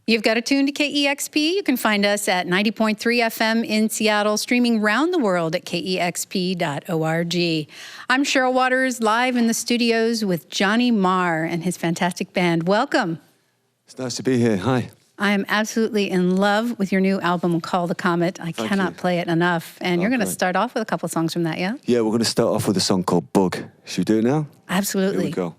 You've got a tune to KEXP. You can find us at 90.3 FM in Seattle, streaming round the world at KEXP.org. I'm Cheryl Waters, live in the studios with Johnny Marr and his fantastic band. Welcome. It's nice to be here. Hi. I am absolutely in love with your new album, Call the Comet. I cannot play it enough. And you're going to start off with a couple of songs from that, yeah? Yeah, we're going to start off with a song called Bug. Should we do it now? Absolutely. Here we go.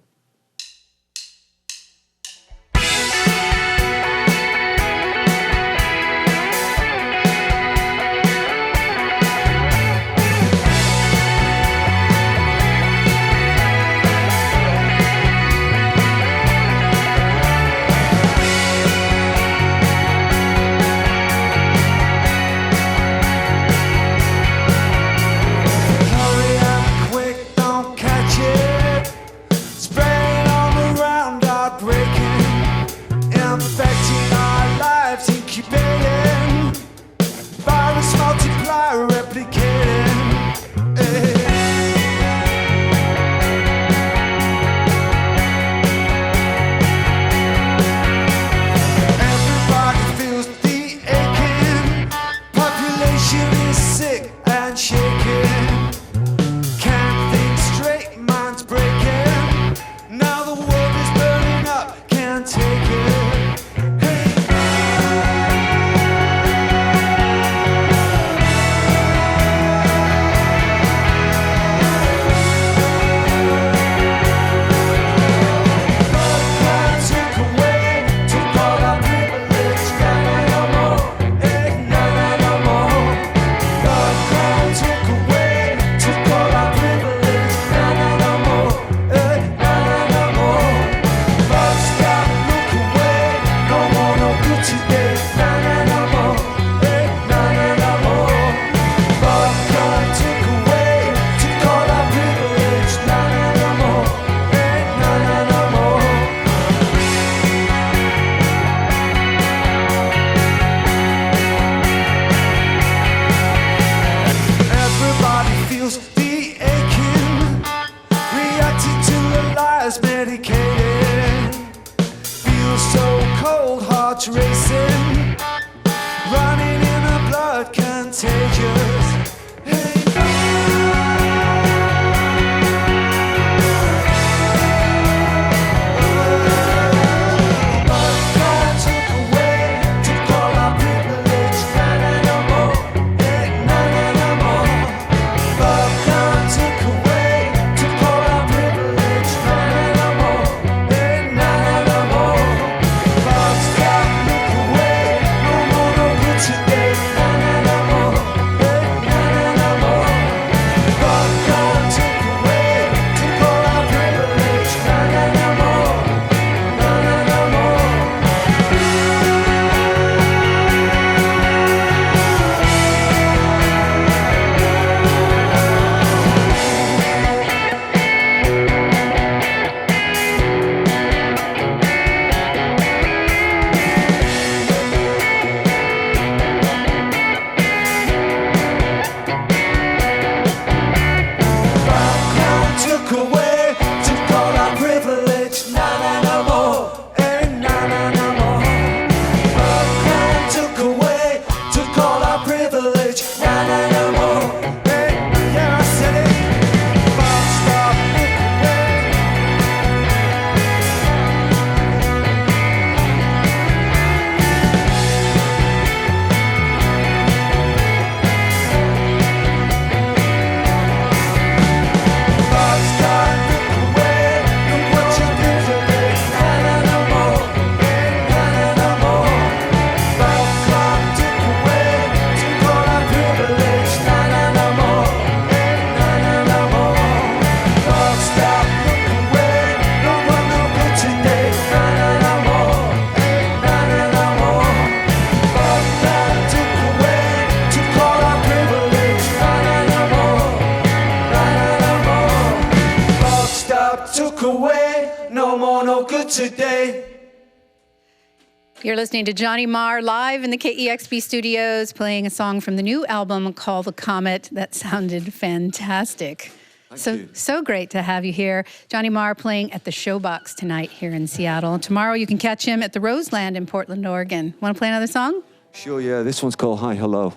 You're listening to Johnny Marr live in the KEXP studios, playing a song from the new album called The Comet. That sounded fantastic. So great to have you here. Johnny Marr playing at the Showbox tonight here in Seattle. Tomorrow you can catch him at the Roseland in Portland, Oregon. Want to play another song? Sure, yeah. This one's called Hi Hello.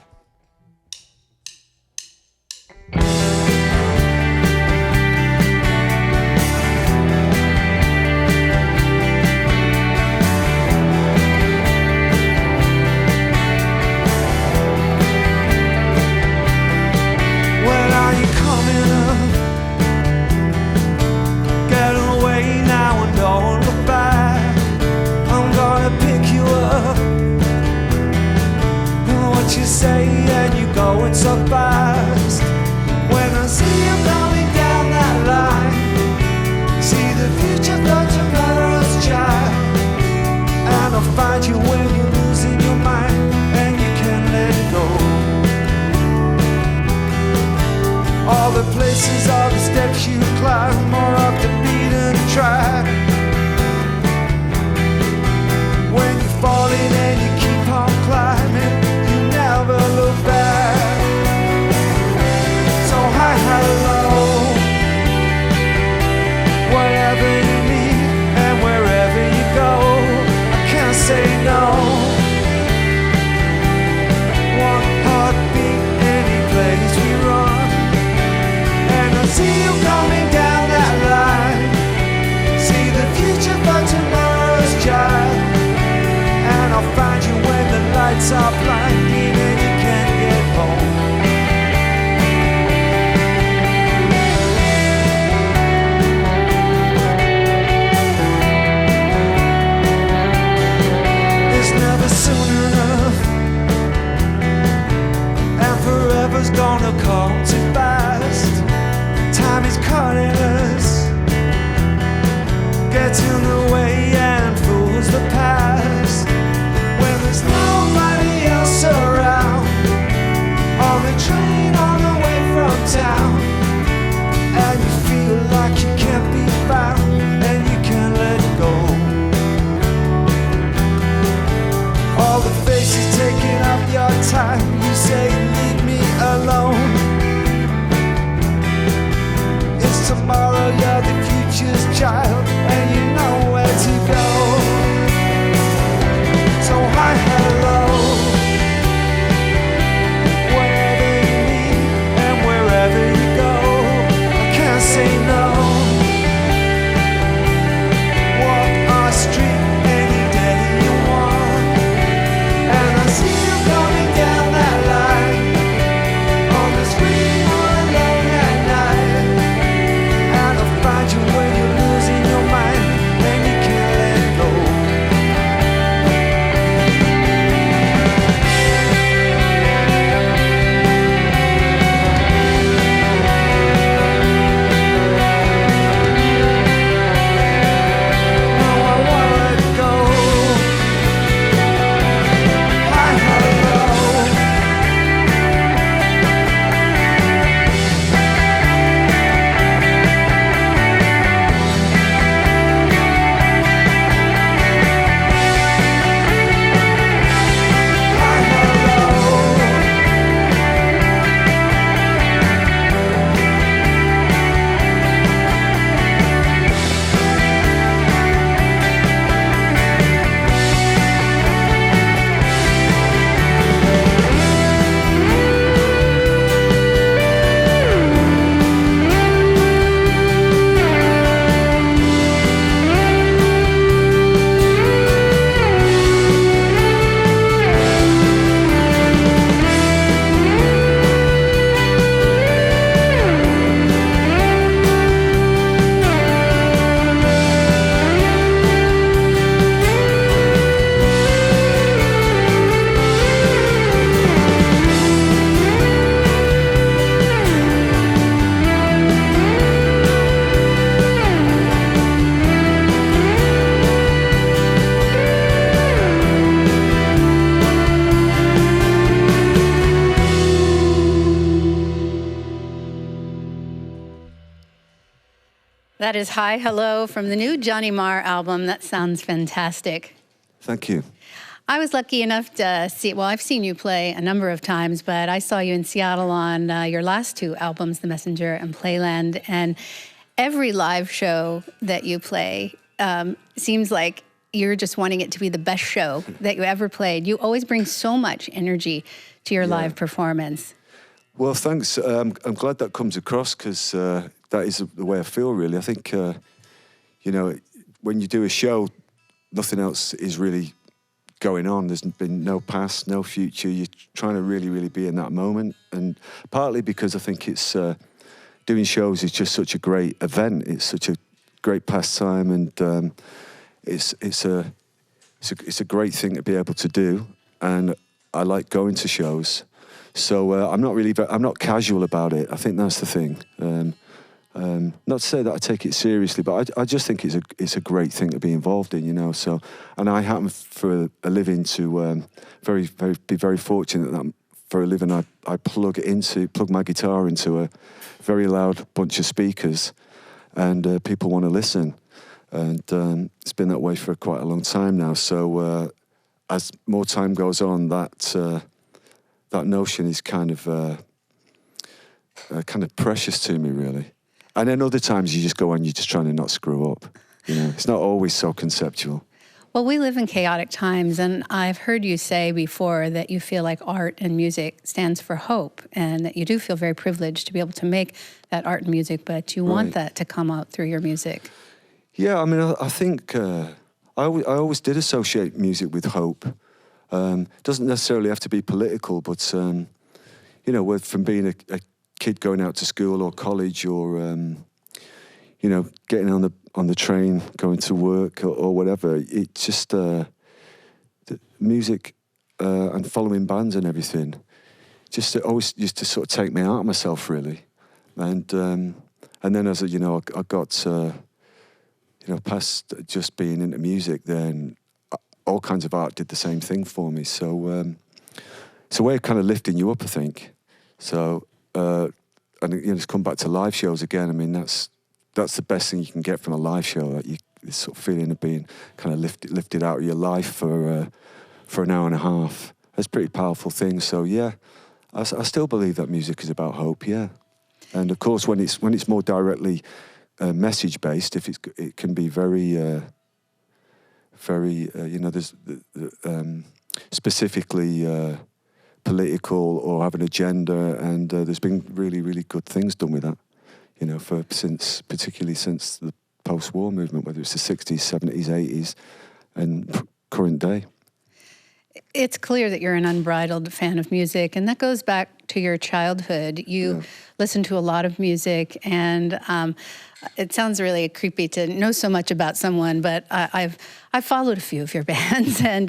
Say and you going so fast. When I see you coming down that line, see the future for tomorrow's child. And I'll find you when you're losing your mind and you can't let go. All the places, all the steps you climb, more off the beaten track. When you're falling and you keep on climbing, never look back. So hi, hello, whatever you need and wherever you go, I can't say no. One heartbeat, any place we run, and I see you coming down that line. See the future for tomorrow's child, and I'll find you when the lights are blinding and you can't get home. It's never soon enough, and forever's gonna come too fast. Time is cutting us, gets in the way and fools the past. When there's nobody else around, on the train on the way from town, and you feel like you can't be found and you can't let go. All the faces taking up your time, you say leave me alone. It's tomorrow, you're the future's child, and you know where to go. So hi, hello, whatever you need and wherever you go, I can't say no. Walk our street any day you want, and I see you coming down that line, on the street all alone at night, and I'll find you when you're losing your mind and you can't let go. That is Hi Hello from the new Johnny Marr album. That sounds fantastic. Thank you. I was lucky enough to see, well, I've seen you play a number of times, but I saw you in Seattle on your last two albums, The Messenger and Playland, and every live show that you play seems like you're just wanting it to be the best show that you ever played. You always bring so much energy to your live performance. Well, thanks. I'm glad that comes across because that is the way I feel, really. I think, you know, when you do a show, nothing else is really going on. There's been no past, no future. You're trying to really, really be in that moment. And partly because I think it's doing shows is just such a great event. It's such a great pastime, and it's a great thing to be able to do. And I like going to shows. So I'm not casual about it. I think that's the thing. Not to say that I take it seriously, but I just think it's a great thing to be involved in, you know. So, and I happen for a living to be very fortunate that for a living I plug my guitar into a very loud bunch of speakers, and people want to listen, and it's been that way for quite a long time now. So as more time goes on, that notion is kind of precious to me, really. And then other times you just go on, you're just trying to not screw up. You know, it's not always so conceptual. Well, we live in chaotic times, and I've heard you say before that you feel like art and music stands for hope, and that you do feel very privileged to be able to make that art and music, but you want that to come out through your music. Yeah, I mean, I think I always did associate music with hope. Doesn't necessarily have to be political, but, you know, from being a kid going out to school or college, or you know, getting on the train going to work or whatever, it just the music and following bands and everything just always used to sort of take me out of myself, really. And then as I got past just being into music, then all kinds of art did the same thing for me. So it's a way of kind of lifting you up, I think. So and you know, just come back to live shows again. I mean, that's the best thing you can get from a live show. That this sort of feeling of being kind of lifted out of your life for an hour and a half. That's a pretty powerful thing. So yeah, I still believe that music is about hope. Yeah, and of course when it's more directly message based, it can be very you know, there's specifically political or have an agenda, and there's been really, really good things done with that, you know, particularly since the post-war movement, whether it's the 60s, 70s, 80s, and current day. It's clear that you're an unbridled fan of music, and that goes back to your childhood. You listen to a lot of music, and it sounds really creepy to know so much about someone, but I've followed a few of your bands and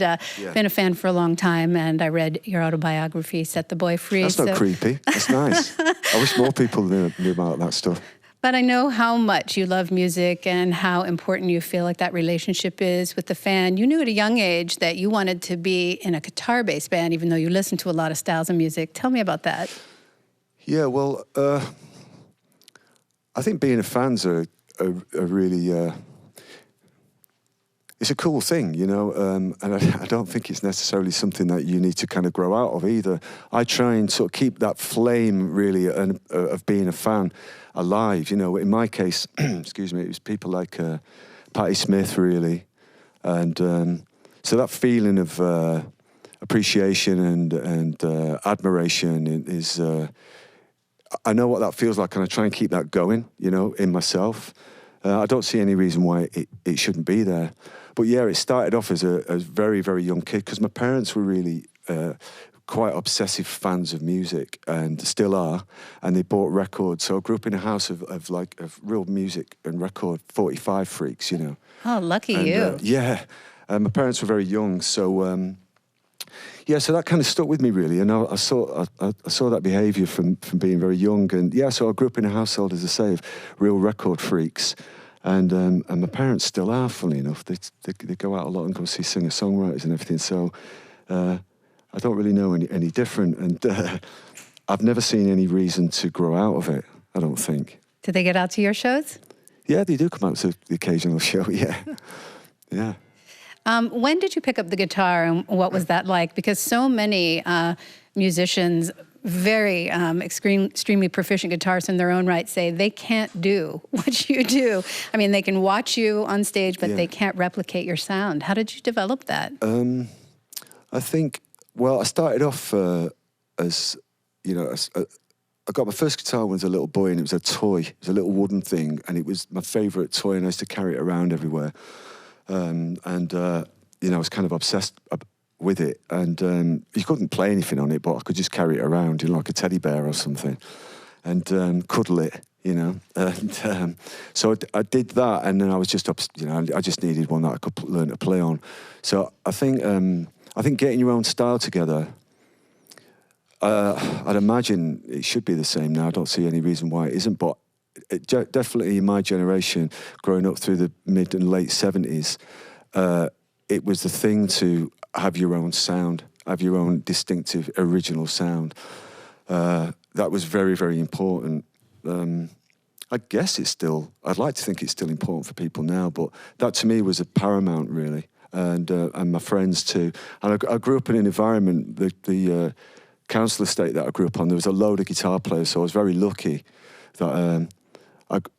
been a fan for a long time, and I read your autobiography, Set the Boy Free. That's not creepy. That's nice. I wish more people knew about that stuff. But I know how much you love music and how important you feel like that relationship is with the fan. You knew at a young age that you wanted to be in a guitar-based band, even though you listened to a lot of styles of music. Tell me about that. Yeah, well, I think being a fan's a really... it's a cool thing, you know, and I don't think it's necessarily something that you need to kind of grow out of either. I try and sort of keep that flame, really, of being a fan alive. You know, in my case, excuse me, it was people like Patti Smith, really. And so that feeling of appreciation and admiration is... I know what that feels like, and I try and keep that going, you know, in myself. I don't see any reason why it shouldn't be there. But yeah, it started off as a very, very young kid, because my parents were really quite obsessive fans of music, and still are, and they bought records. So I grew up in a house of real music and record 45 freaks, you know. Oh, lucky you. Yeah, my parents were very young, so... yeah, so that kind of stuck with me, really, and I saw that behaviour from being very young, and yeah, so I grew up in a household, as I say, of real record freaks, and my parents still are, funny enough. They go out a lot and go see singer-songwriters and everything, so I don't really know any different, and I've never seen any reason to grow out of it, I don't think. Did they get out to your shows? Yeah, they do come out to the occasional show, yeah. Yeah. When did you pick up the guitar, and what was that like? Because so many musicians, very extremely proficient guitarists in their own right, say they can't do what you do. I mean, they can watch you on stage, but they can't replicate your sound. How did you develop that? I think, well, I started off as, you know, I got my first guitar when I was a little boy, and it was a toy. It was a little wooden thing, and it was my favourite toy, and I used to carry it around everywhere. You know, I was kind of obsessed with it, and you couldn't play anything on it, but I could just carry it around, you know, like a teddy bear or something, and cuddle it, you know. And so I did that, and then I was just, you know, I just needed one that I could learn to play on. So I think getting your own style together, I'd imagine it should be the same now. I don't see any reason why it isn't, but definitely in my generation, growing up through the mid and late 70s, it was the thing to have your own sound, have your own distinctive, original sound. That was very, very important. I guess I'd like to think it's still important for people now, but that to me was a paramount, really, and my friends too. And I grew up in an environment, the council estate that I grew up on, there was a load of guitar players, so I was very lucky that,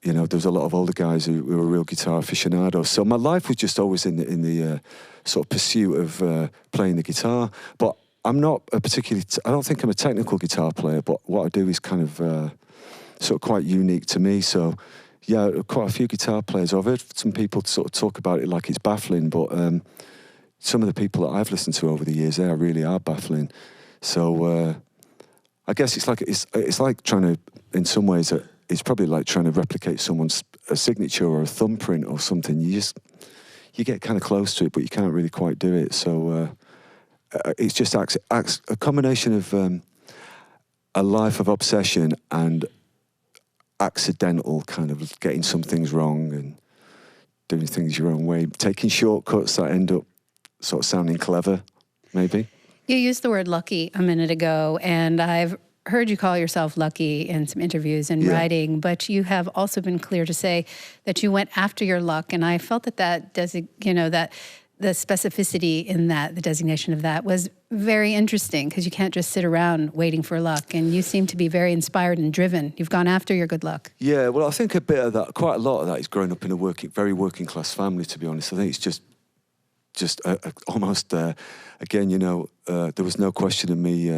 you know, there was a lot of older guys who were real guitar aficionados. So my life was just always in the sort of pursuit of playing the guitar. But I'm not I don't think I'm a technical guitar player, but what I do is kind of sort of quite unique to me. So, yeah, quite a few guitar players. I've heard some people sort of talk about it like it's baffling, but some of the people that I've listened to over the years, they really are baffling. So I guess it's like trying to, in some ways, it's probably like trying to replicate someone's a signature or a thumbprint or something. You get kind of close to it, but you can't really quite do it. So it's just a combination of a life of obsession and accidental kind of getting some things wrong and doing things your own way, taking shortcuts that end up sort of sounding clever, maybe. You used the word lucky a minute ago, and I've heard you call yourself lucky in some interviews and writing, but you have also been clear to say that you went after your luck, and I felt that the specificity in that, the designation of that, was very interesting, because you can't just sit around waiting for luck, and you seem to be very inspired and driven. You've gone after your good luck. Yeah, well, I think a bit of that, quite a lot of that is growing up in a very working class family, to be honest. I think it's just almost, again, you know, there was no question in me.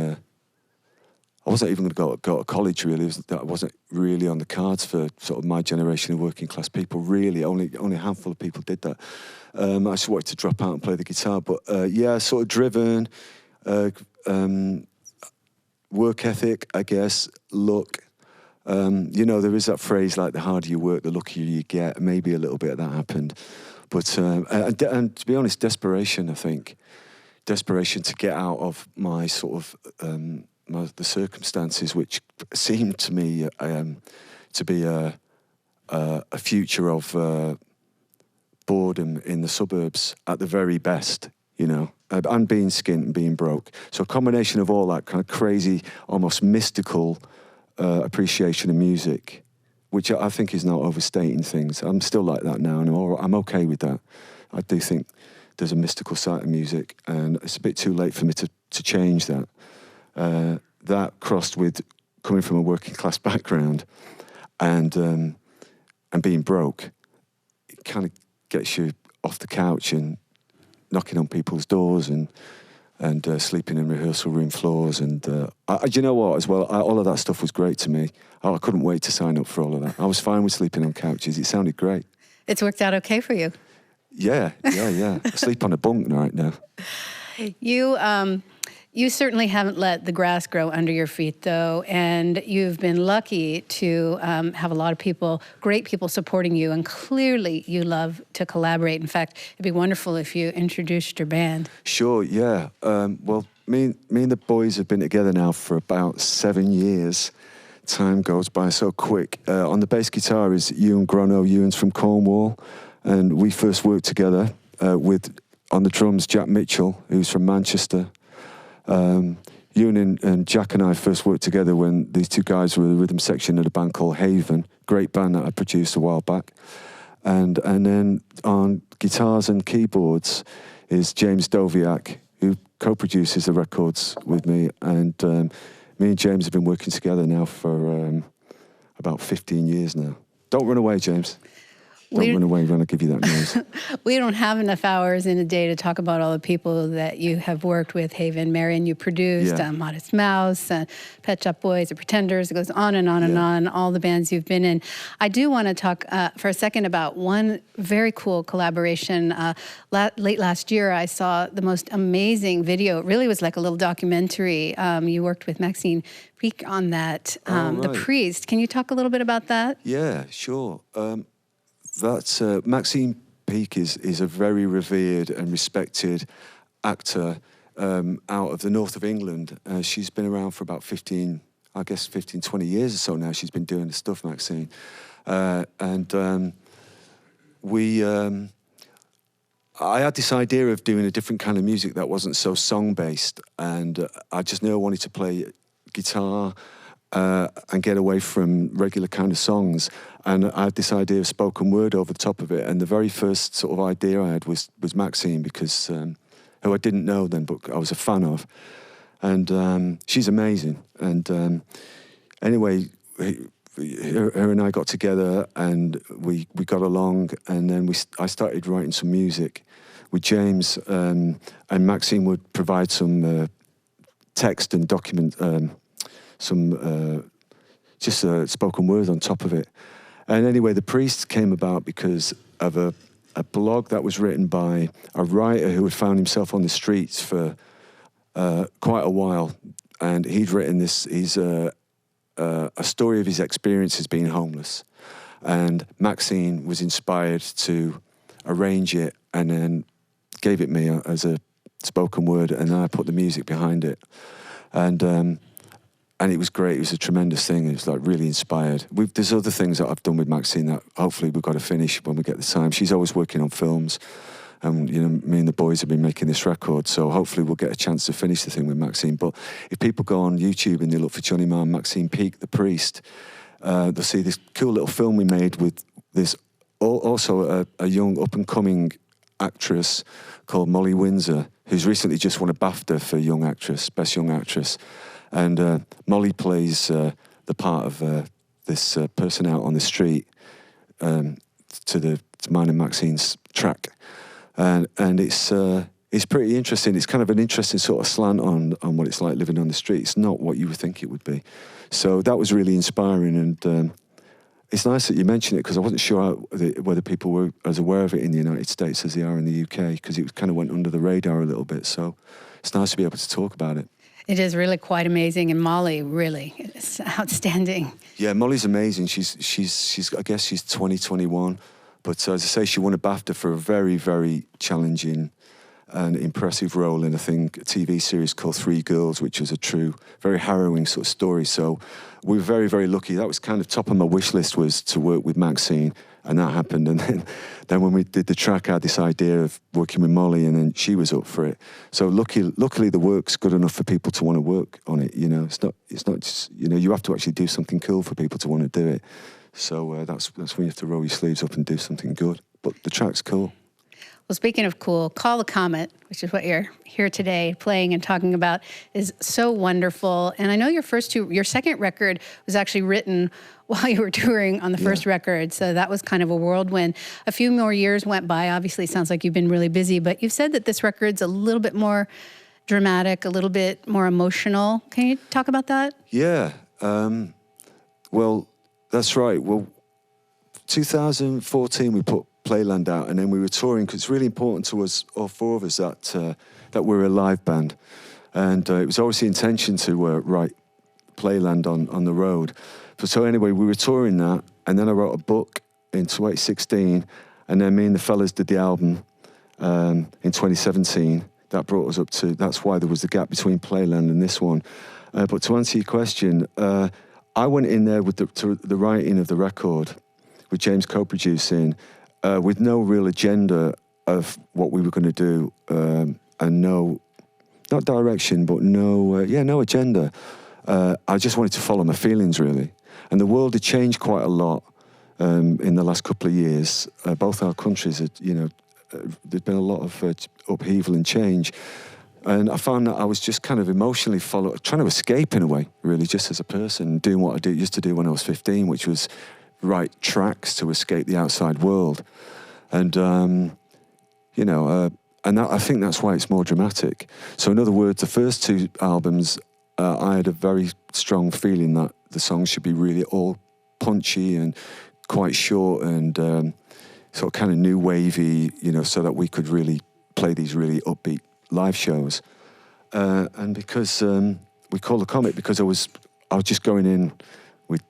I wasn't even going to go to college, really. That wasn't really on the cards for sort of my generation of working class people, really. Only a handful of people did that. I just wanted to drop out and play the guitar. But, yeah, sort of driven, work ethic, I guess, luck. You know, there is that phrase like, the harder you work, the luckier you get. Maybe a little bit of that happened. But, and to be honest, desperation, I think. Desperation to get out of my sort of, the circumstances which seemed to me to be a future of boredom in the suburbs at the very best, you know, and being skint and being broke. So a combination of all that kind of crazy, almost mystical appreciation of music, which I think is not overstating things. I'm still like that now, and I'm okay with that. I do think there's a mystical side of music, and it's a bit too late for me to change that. That crossed with coming from a working class background and being broke, it kind of gets you off the couch and knocking on people's doors and sleeping in rehearsal room floors. And you know what, as well, all of that stuff was great to me. I couldn't wait to sign up for all of that. I was fine with sleeping on couches. It sounded great. It's worked out okay for you. Yeah. I sleep on a bunk right now. You certainly haven't let the grass grow under your feet, though, and you've been lucky to have a lot of great people supporting you, and clearly you love to collaborate. In fact, it'd be wonderful if you introduced your band. Sure, yeah. Well, me and the boys have been together now for about 7 years. Time goes by so quick. On the bass guitar is Ewan Grono. Ewan's from Cornwall, and we first worked together with, on the drums, Jack Mitchell, who's from Manchester. Ewan and Jack and I first worked together when these two guys were the rhythm section of a band called Haven, great band that I produced a while back. And then on guitars and keyboards is James Doviak, who co-produces the records with me. And me and James have been working together now for about 15 years now. Don't run away, James. Don't run away when I give you that news. We don't have enough hours in a day to talk about all the people that you have worked with, Haven, Marion, you produced, Modest Mouse, Pet Shop Boys, The Pretenders. It goes on and on and on, all the bands you've been in. I do want to talk for a second about one very cool collaboration. Late last year, I saw the most amazing video. It really was like a little documentary. You worked with Maxine Peake on that, The Priest. Can you talk a little bit about that? Yeah, sure. That's Maxine Peake is a very revered and respected actor out of the north of England. She's been around for about 15, 20 years or so now. She's been doing the stuff, Maxine. I had this idea of doing a different kind of music that wasn't so song-based, and I just knew I wanted to play guitar and get away from regular kind of songs. And I had this idea of spoken word over the top of it. And the very first sort of idea I had was Maxine, because who I didn't know then, but I was a fan of. And she's amazing. And anyway, her and I got together and we got along. And then I started writing some music with James. And Maxine would provide some text and document, just spoken word on top of it. And anyway, The Priest came about because of a blog that was written by a writer who had found himself on the streets for quite a while. And he'd written this, a story of his experiences being homeless. And Maxine was inspired to arrange it and then gave it me as a spoken word, and then I put the music behind it. And it was great. It was a tremendous thing. It was like really inspired. There's other things that I've done with Maxine that hopefully we've got to finish when we get the time. She's always working on films. And, me and the boys have been making this record. So hopefully we'll get a chance to finish the thing with Maxine. But if people go on YouTube and they look for Johnny Marr, Maxine Peake, The Priest, they'll see this cool little film we made with this, also a young up-and-coming actress called Molly Windsor, who's recently just won a BAFTA for Young Actress, Best Young Actress. And Molly plays the part of this person out on the street to mine and Maxine's track, and it's pretty interesting. It's kind of an interesting sort of slant on what it's like living on the street. It's not what you would think it would be. So that was really inspiring, and it's nice that you mentioned it, because I wasn't sure whether people were as aware of it in the United States as they are in the UK, because it kind of went under the radar a little bit. So it's nice to be able to talk about it. It is really quite amazing, and Molly really is outstanding. Yeah, Molly's amazing. She's I guess she's 21, but as I say, she won a BAFTA for a very, very challenging and impressive role in a TV series called Three Girls, which was a true, very harrowing sort of story. So we were very, very lucky. That was kind of top of my wish list, was to work with Maxine, and that happened. And then when we did the track, I had this idea of working with Molly, and then she was up for it. So luckily the work's good enough for people to want to work on it. It's not just, you have to actually do something cool for people to want to do it. So that's when you have to roll your sleeves up and do something good. But the track's cool. Well, speaking of cool, Call the Comet, which is what you're here today playing and talking about, is so wonderful. And I know your second record was actually written while you were touring on the first record. So that was kind of a whirlwind. A few more years went by. Obviously, it sounds like you've been really busy, but you've said that this record's a little bit more dramatic, a little bit more emotional. Can you talk about that? Yeah. Well, that's right. Well, 2014, we put Playland out, and then we were touring, because it's really important to us, all four of us, that we're a live band, and it was always the intention to write Playland on the road. So anyway, we were touring that, and then I wrote a book in 2016, and then me and the fellas did the album in 2017. That brought us up to, that's why there was the gap between Playland and this one. But to answer your question, I went in there with the writing of the record, with James co-producing, with no real agenda of what we were going to do, and not direction, but no agenda. I just wanted to follow my feelings, really. And the world had changed quite a lot in the last couple of years. Both our countries had, there'd been a lot of upheaval and change. And I found that I was just kind of emotionally trying to escape in a way, really, just as a person, doing what I used to do when I was 15, which was write tracks to escape the outside world. And, and I think that's why it's more dramatic. So in other words, the first two albums, I had a very strong feeling that the songs should be really all punchy and quite short and sort of kind of new wavy, so that we could really play these really upbeat live shows. And because we called the comic, because I was just going in with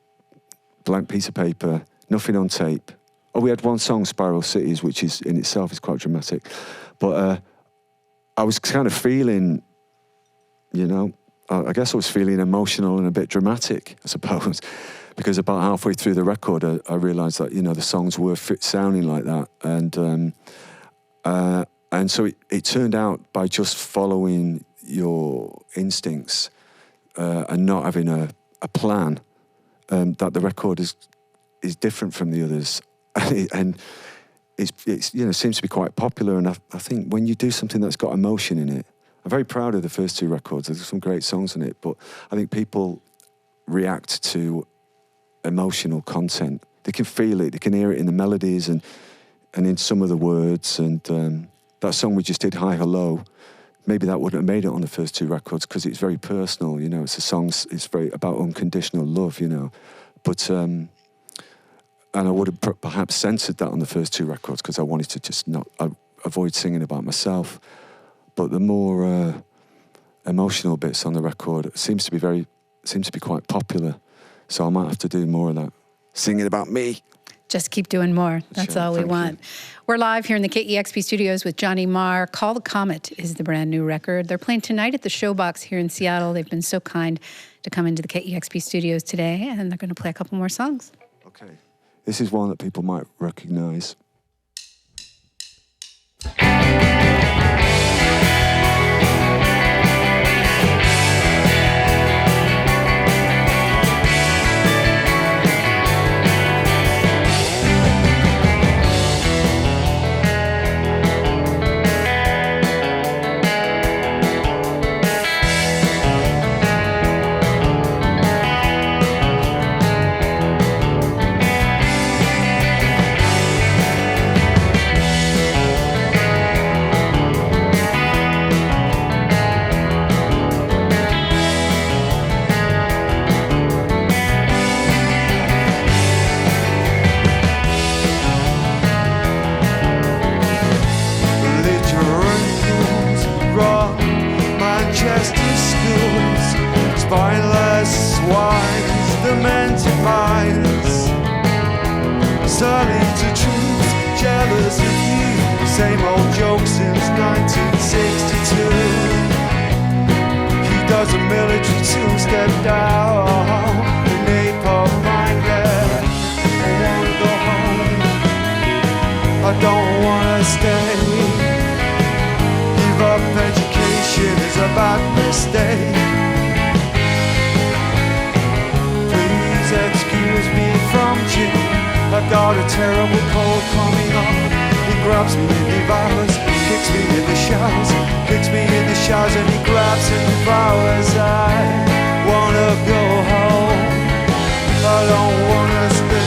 blank piece of paper, nothing on tape. Oh, we had one song, Spiral Cities, which is in itself is quite dramatic. But I was kind of feeling, I guess I was feeling emotional and a bit dramatic, I suppose, because about halfway through the record, I realised that, the songs were sounding like that. And so it turned out by just following your instincts and not having a plan, that the record is different from the others. And it's seems to be quite popular. And I think when you do something that's got emotion in it, I'm very proud of the first two records. There's some great songs in it, but I think people react to emotional content. They can feel it, they can hear it in the melodies and in some of the words. And that song we just did, Hi Hello, maybe that wouldn't have made it on the first two records because it's very personal, it's a song, it's very about unconditional love, But, and I would have perhaps censored that on the first two records because I wanted to just not avoid singing about myself. But the more emotional bits on the record seems to be quite popular. So I might have to do more of that, singing about me. Just keep doing more. That's all we want. We're live here in the KEXP studios with Johnny Marr. Call the Comet is the brand new record. They're playing tonight at the Showbox here in Seattle. They've been so kind to come into the KEXP studios today, and they're going to play a couple more songs. Okay. This is one that people might recognize. Spineless swines, demented minds, sullied to truth, jealous of you. Same old joke since 1962. He does a military two-step down, an napalm minded. I wanna go home, I don't wanna stay. Give up education is a bad mistake. Excuse me from Jim, I've got a terrible cold coming on. He grabs me and devours, kicks me in the showers, and he grabs and devours. I wanna go home, I don't wanna stay.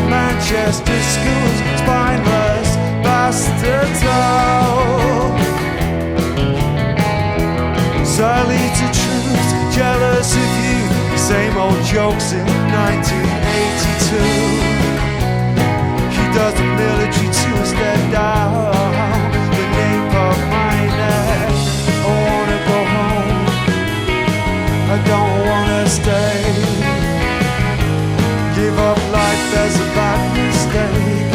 Manchester schools, spineless bastards all. Same old jokes in 1982. He does the military two-step down the name of my neck. I wanna go home, I don't wanna stay. Give up life as a bad mistake.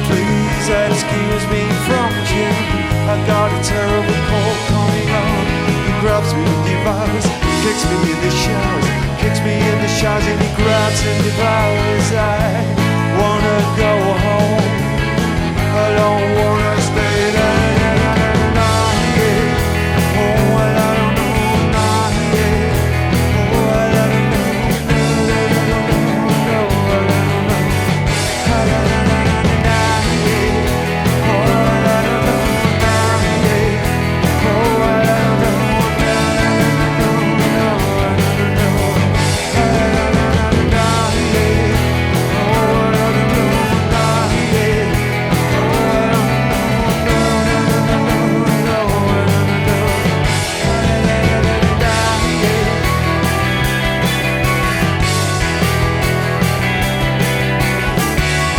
Please excuse me from Jim, I got a terrible cold coming on. He grabs me and devours, kicks me in the showers, kicks me in the showers, and he grabs and devours. I wanna go home, I don't wanna stay there. Oh, I don't know, nah, yeah. Oh, I don't know, no, I don't know. I don't know, nah, yeah. Oh, I don't know, nah, yeah. Oh, I don't know, nah, no, no, I don't know. I don't know, nah, yeah. Oh, I don't know, nah, yeah. Oh, I don't know, no, no, no, no, I don't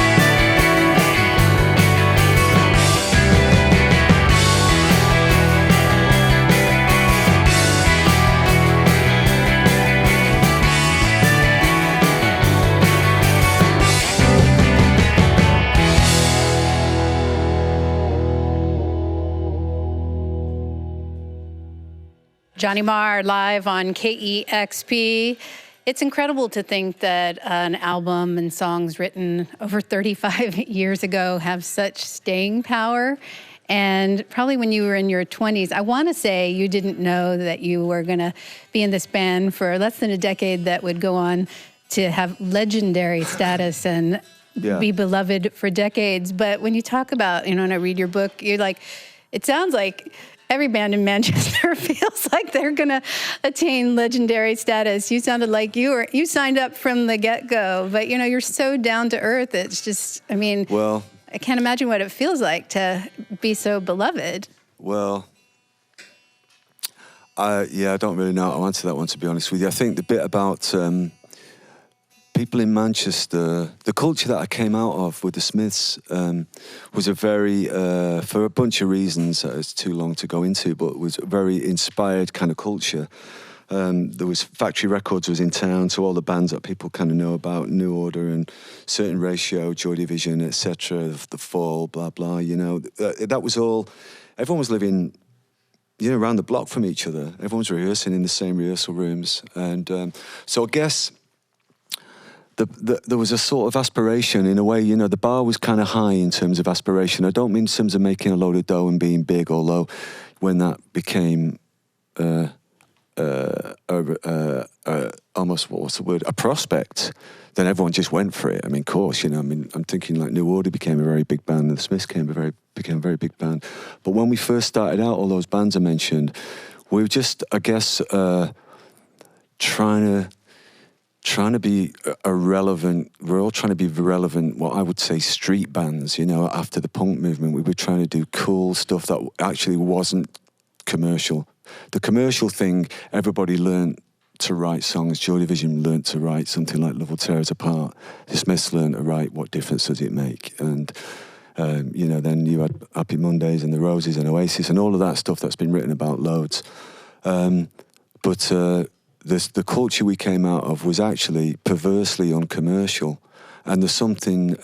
know. Johnny Marr live on KEXP. It's incredible to think that an album and songs written over 35 years ago have such staying power. And probably when you were in your 20s, I want to say you didn't know that you were going to be in this band for less than a decade that would go on to have legendary status and be beloved for decades. But when you talk about, and I read your book, you're like, it sounds like every band in Manchester feels like they're going to attain legendary status. You sounded like you signed up from the get-go, but you're so down to earth. It's just, well, I can't imagine what it feels like to be so beloved. Well, I don't really know how to answer that one, to be honest with you. I think the bit about people in Manchester, the culture that I came out of with the Smiths was a very, for a bunch of reasons that it's too long to go into, but was a very inspired kind of culture. There was Factory Records was in town, so all the bands that people kind of know about, New Order and Certain Ratio, Joy Division, etc., The Fall, blah, blah, that was all, everyone was living around the block from each other. Everyone was rehearsing in the same rehearsal rooms. And so I guess there was a sort of aspiration in a way, the bar was kind of high in terms of aspiration. I don't mean in terms of making a load of dough and being big, although when that became almost, what's the word, a prospect, then everyone just went for it. Of course, I'm thinking like New Order became a very big band and the Smiths became a very big band. But when we first started out, all those bands I mentioned, we were just, I guess, trying to be we're all trying to be relevant, what I would say street bands, after the punk movement. We were trying to do cool stuff that actually wasn't commercial. The commercial thing, everybody learned to write songs. Joy Division learned to write something like Love Will Tear Us Apart. The Smiths learned to write What Difference Does It Make? And, then you had Happy Mondays and The Roses and Oasis and all of that stuff that's been written about loads. But the culture we came out of was actually perversely uncommercial. And there's something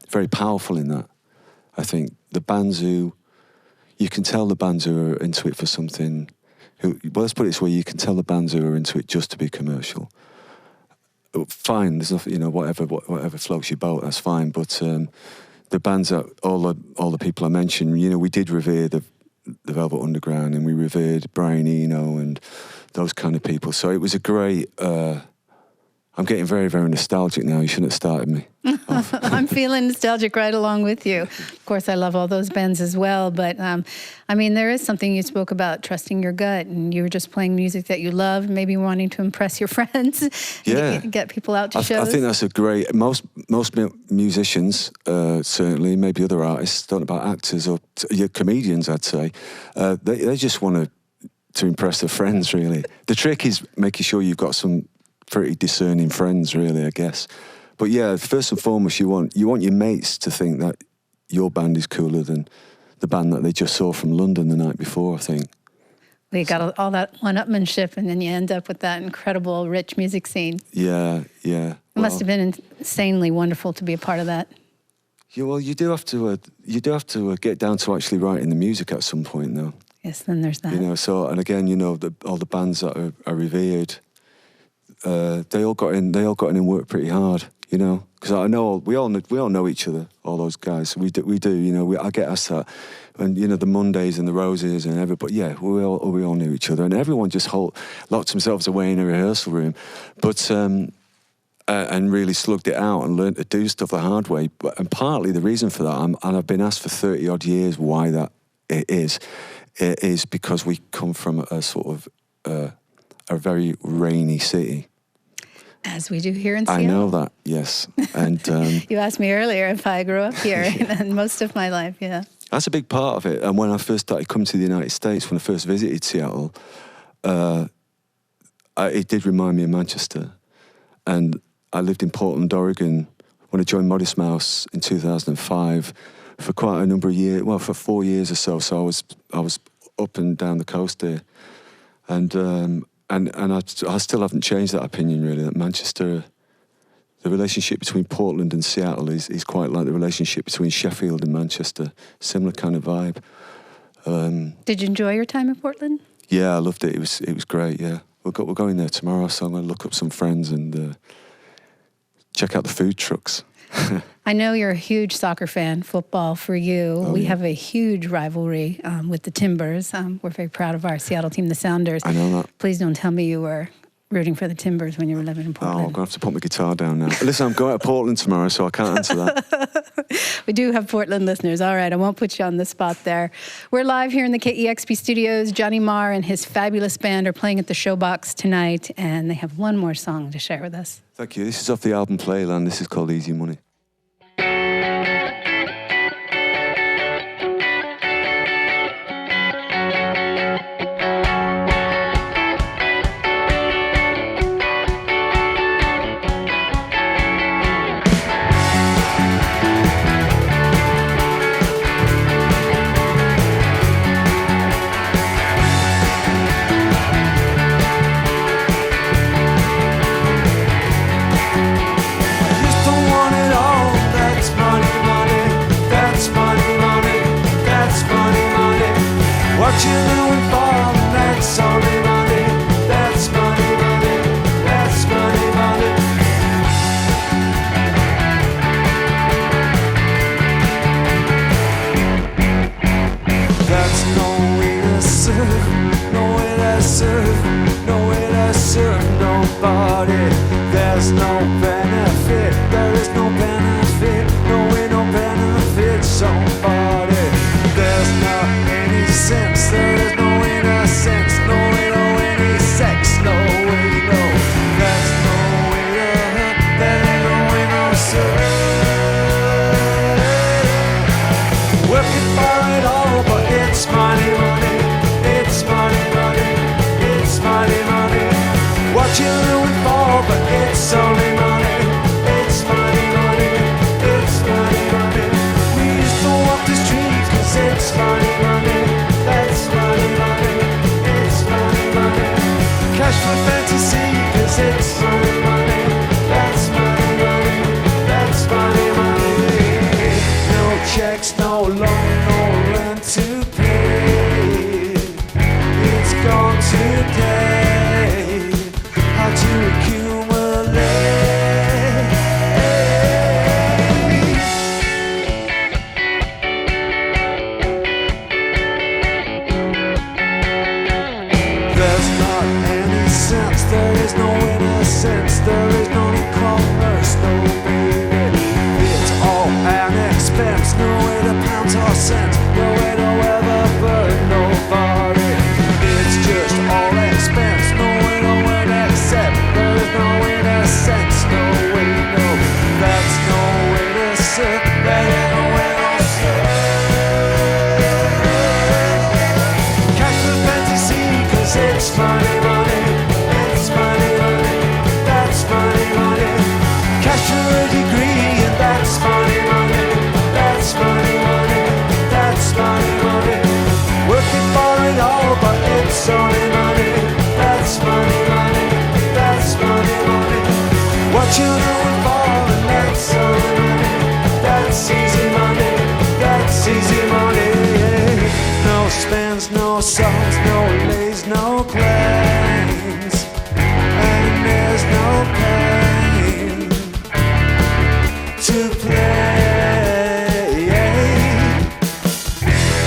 very powerful in that. I think the bands you can tell the bands who are into it for something, let's put it this way, you can tell the bands who are into it just to be commercial. Fine, there's nothing, whatever floats your boat, that's fine. But the bands that, all the people I mentioned, we did revere the Velvet Underground and we revered Brian Eno and those kind of people. So it was a great, I'm getting very, very nostalgic now. You shouldn't have started me off. I'm feeling nostalgic right along with you. Of course, I love all those bands as well. But, there is something you spoke about, trusting your gut. And you were just playing music that you loved, maybe wanting to impress your friends. Get people out to shows. I think that's a great... Most musicians, certainly, maybe other artists, don't know about actors or comedians, I'd say, they just want to to impress their friends, really. The trick is making sure you've got some pretty discerning friends, really, I guess. But yeah, first and foremost, you want your mates to think that your band is cooler than the band that they just saw from London the night before, I think. We got all that one-upmanship, and then you end up with that incredible, rich music scene. Yeah. It must have been insanely wonderful to be a part of that. Yeah, well, you do have to get down to actually writing the music at some point, though. Yes, then there's that. You know, so, and again, you know, all the bands that are revered, they all got in and worked pretty hard, you know, because I know we all know each other, all those guys. We do, you know. I get asked that, and you know, the Mondays and the Roses and everybody. Yeah, we all knew each other, and everyone just locked themselves away in a rehearsal room, but and really slugged it out and learned to do stuff the hard way. And partly the reason for that, and I've been asked for 30 odd years why that it is because we come from a sort of a very rainy city. As we do here in Seattle. I know that, yes. And you asked me earlier if I grew up here, and most of my life, yeah. That's a big part of it. And when I first started coming to the United States, when I first visited Seattle, it did remind me of Manchester. And I lived in Portland, Oregon, when I joined Modest Mouse in 2005 for quite a number of years. Well, for 4 years or so. So I was up and down the coast there, and I still haven't changed that opinion, really. That Manchester, the relationship between Portland and Seattle is quite like the relationship between Sheffield and Manchester. Similar kind of vibe. Did you enjoy your time in Portland? Yeah, I loved it. It was great. Yeah, we're going there tomorrow, so I'm going to look up some friends and check out the food trucks. I know you're a huge soccer fan, football for you. Oh, we yeah. have a huge rivalry with the Timbers. We're very proud of our Seattle team, the Sounders. I know that. Please don't tell me you were rooting for the Timbers when you were living in Oh, Portland. I'm going to have to put my guitar down now. Listen, I'm going to Portland tomorrow, so I can't answer that. We do have Portland listeners. All right, I won't put you on the spot there. We're live here in the KEXP studios. Johnny Marr and his fabulous band are playing at the Showbox tonight, and they have one more song to share with us. Thank you. This is off the album Playland. This is called Easy Money. What you doing for? That's only money. That's money, money. That's money, money. That's no way to serve, no way to serve, no way to serve nobody. There's no benefit, there is no benefit, no way, no benefit somebody. There's not any sense, there is no innocence, no way, no any sex, no way, no. There's no way to hurt, there ain't no way, no serve. Working for it all, but it's money, money, it's money, money, it's money, money. What you doing for, but it's only money, it's money, money, it's money, money. We used to walk the street, cause it's money, money, that's money, money, it's money, money. Cash for fantasy, cause it's money, money, that's money, money, that's money, money. No checks, no loan, no rent to pay. It's gone today. How to accumulate. There's not any sense, there is no innocence, there is no commerce, no baby. It's all an expense, no way to pounds or cents, no way to ever burn nobody. It's just all expense. That's money, money. It's money, money. That's money, money. Cash for a degree, and that's money, money. That's money, money. That's money, money. Working for it all, but it's only money. That's money, money. That's money, money. Watching it fall, and that's only money. That's easy money. That's easy money. No spends, no songs, no lays, no claims, and there's no pain to play.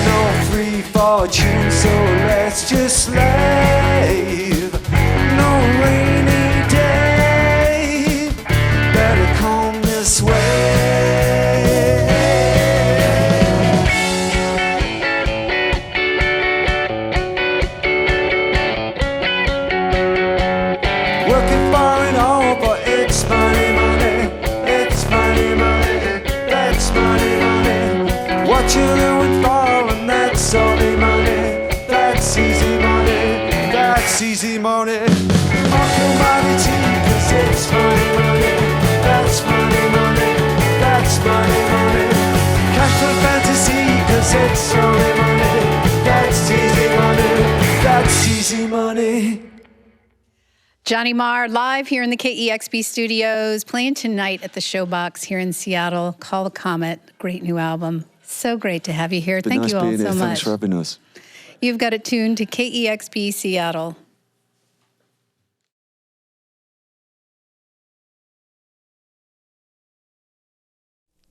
No free fortune, so let's just slave. No rainy day, better come this way. Working for it all, but it's money, money. It's money, money. That's money, money. Watching it fall, and that's only money. That's easy money. That's easy money. More commodity, cause it's money, money. That's money, money. That's money, money. Cash for fantasy, cause it's only money. That's easy money. That's easy money. Johnny Marr, live here in the KEXP studios, playing tonight at the Showbox here in Seattle. Call the Comet, great new album. So great to have you here. Been Thank nice you all being so here. much. Thanks for having us. You've got it tuned to KEXP Seattle.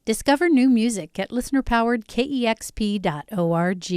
Discover new music at listener-powered KEXP.org.